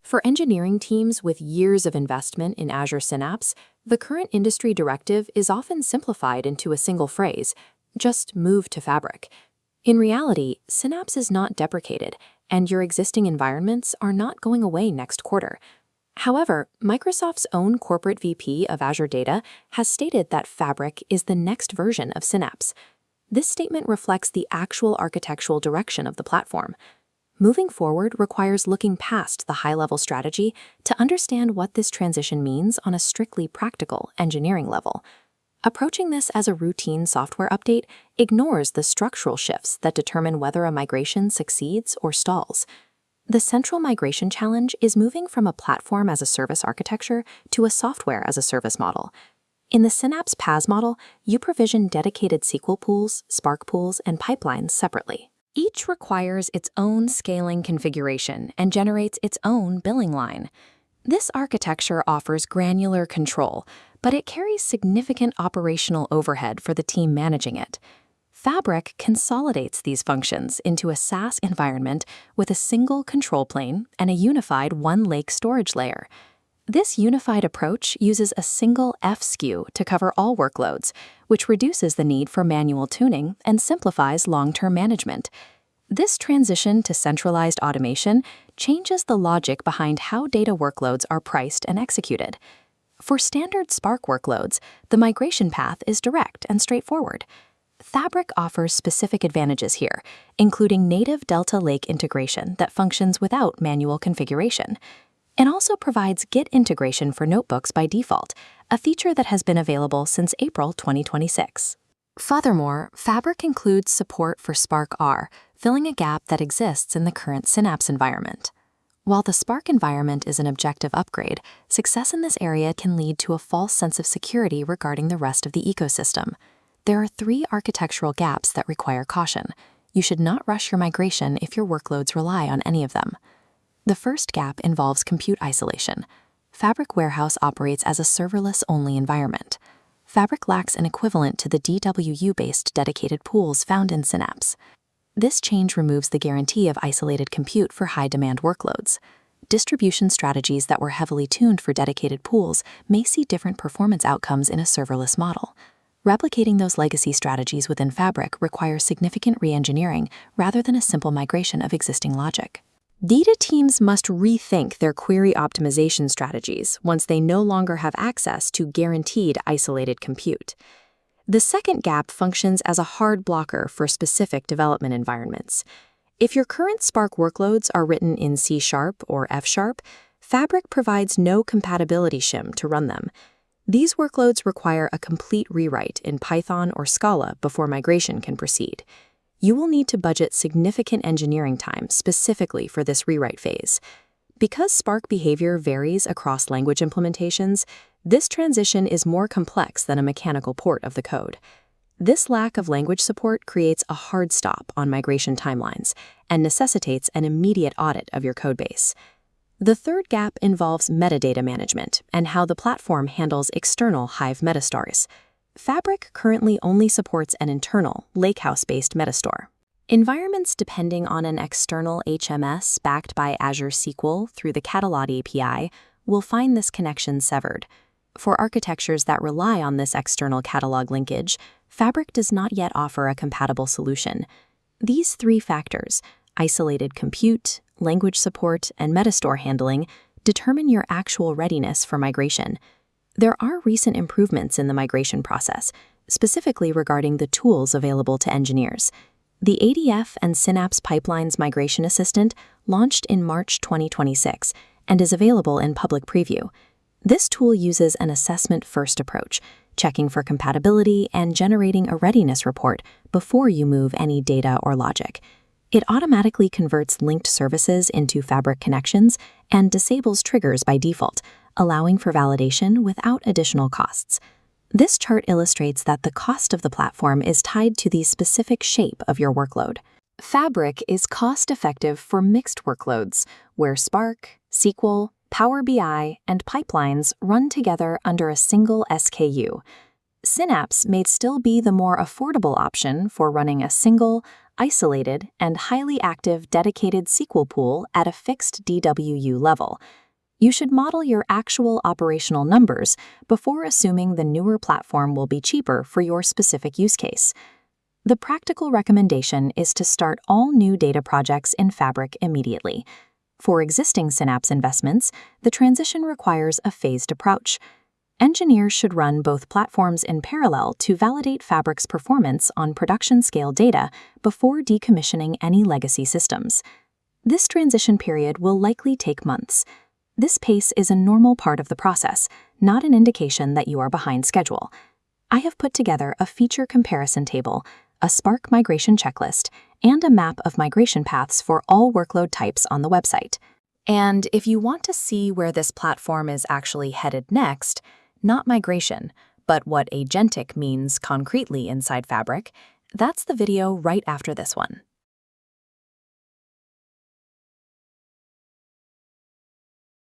For engineering teams with years of investment in Azure Synapse, the current industry directive is often simplified into a single phrase: just move to Fabric. In reality, Synapse is not deprecated, and your existing environments are not going away next quarter. However, Microsoft's own corporate VP of Azure Data has stated that Fabric is the next version of Synapse. This statement reflects the actual architectural direction of the platform. Moving forward requires looking past the high-level strategy to understand what this transition means on a strictly practical engineering level. Approaching this as a routine software update ignores the structural shifts that determine whether a migration succeeds or stalls. The central migration challenge is moving from a platform-as-a-service architecture to a software-as-a-service model. In the Synapse PaaS model, you provision dedicated SQL pools, Spark pools, and pipelines separately. Each requires its own scaling configuration and generates its own billing line. This architecture offers granular control, but it carries significant operational overhead for the team managing it. Fabric consolidates these functions into a SaaS environment with a single control plane and a unified one-lake storage layer. This unified approach uses a single F SKU to cover all workloads, which reduces the need for manual tuning and simplifies long-term management. This transition to centralized automation changes the logic behind how data workloads are priced and executed. For standard Spark workloads, the migration path is direct and straightforward. Fabric offers specific advantages here, including native Delta Lake integration that functions without manual configuration. It also provides Git integration for notebooks by default, a feature that has been available since April 2026. Furthermore, Fabric includes support for Spark R, filling a gap that exists in the current Synapse environment. While the Spark environment is an objective upgrade, success in this area can lead to a false sense of security regarding the rest of the ecosystem. There are 3 architectural gaps that require caution. You should not rush your migration if your workloads rely on any of them. The first gap involves compute isolation. Fabric Warehouse operates as a serverless-only environment. Fabric lacks an equivalent to the DWU-based dedicated pools found in Synapse. This change removes the guarantee of isolated compute for high-demand workloads. Distribution strategies that were heavily tuned for dedicated pools may see different performance outcomes in a serverless model. Replicating those legacy strategies within Fabric requires significant re-engineering rather than a simple migration of existing logic. Data teams must rethink their query optimization strategies once they no longer have access to guaranteed isolated compute. The second gap functions as a hard blocker for specific development environments. If your current Spark workloads are written in C# or F#, Fabric provides no compatibility shim to run them. These workloads require a complete rewrite in Python or Scala before migration can proceed. You will need to budget significant engineering time specifically for this rewrite phase. Because Spark behavior varies across language implementations, this transition is more complex than a mechanical port of the code. This lack of language support creates a hard stop on migration timelines and necessitates an immediate audit of your codebase. The third gap involves metadata management and how the platform handles external Hive Metastores. Fabric currently only supports an internal, lakehouse-based Metastore. Environments depending on an external HMS backed by Azure SQL through the Catalog API will find this connection severed. For architectures that rely on this external catalog linkage, Fabric does not yet offer a compatible solution. These 3 factors, isolated compute, language support, and Metastore handling, determine your actual readiness for migration. There are recent improvements in the migration process, specifically regarding the tools available to engineers. The ADF and Synapse Pipelines Migration Assistant launched in March 2026 and is available in public preview. This tool uses an assessment-first approach, checking for compatibility and generating a readiness report before you move any data or logic. It automatically converts linked services into Fabric connections and disables triggers by default, allowing for validation without additional costs. This chart illustrates that the cost of the platform is tied to the specific shape of your workload. Fabric is cost-effective for mixed workloads, where Spark, SQL, Power BI, and pipelines run together under a single SKU. Synapse may still be the more affordable option for running a single, isolated, and highly active dedicated SQL pool at a fixed DWU level. You should model your actual operational numbers before assuming the newer platform will be cheaper for your specific use case. The practical recommendation is to start all new data projects in Fabric immediately. For existing Synapse investments, the transition requires a phased approach. Engineers should run both platforms in parallel to validate Fabric's performance on production-scale data before decommissioning any legacy systems. This transition period will likely take months. This pace is a normal part of the process, not an indication that you are behind schedule. I have put together a feature comparison table, a Spark migration checklist, and a map of migration paths for all workload types on the website. And if you want to see where this platform is actually headed next, not migration, but what agentic means concretely inside Fabric, that's the video right after this one.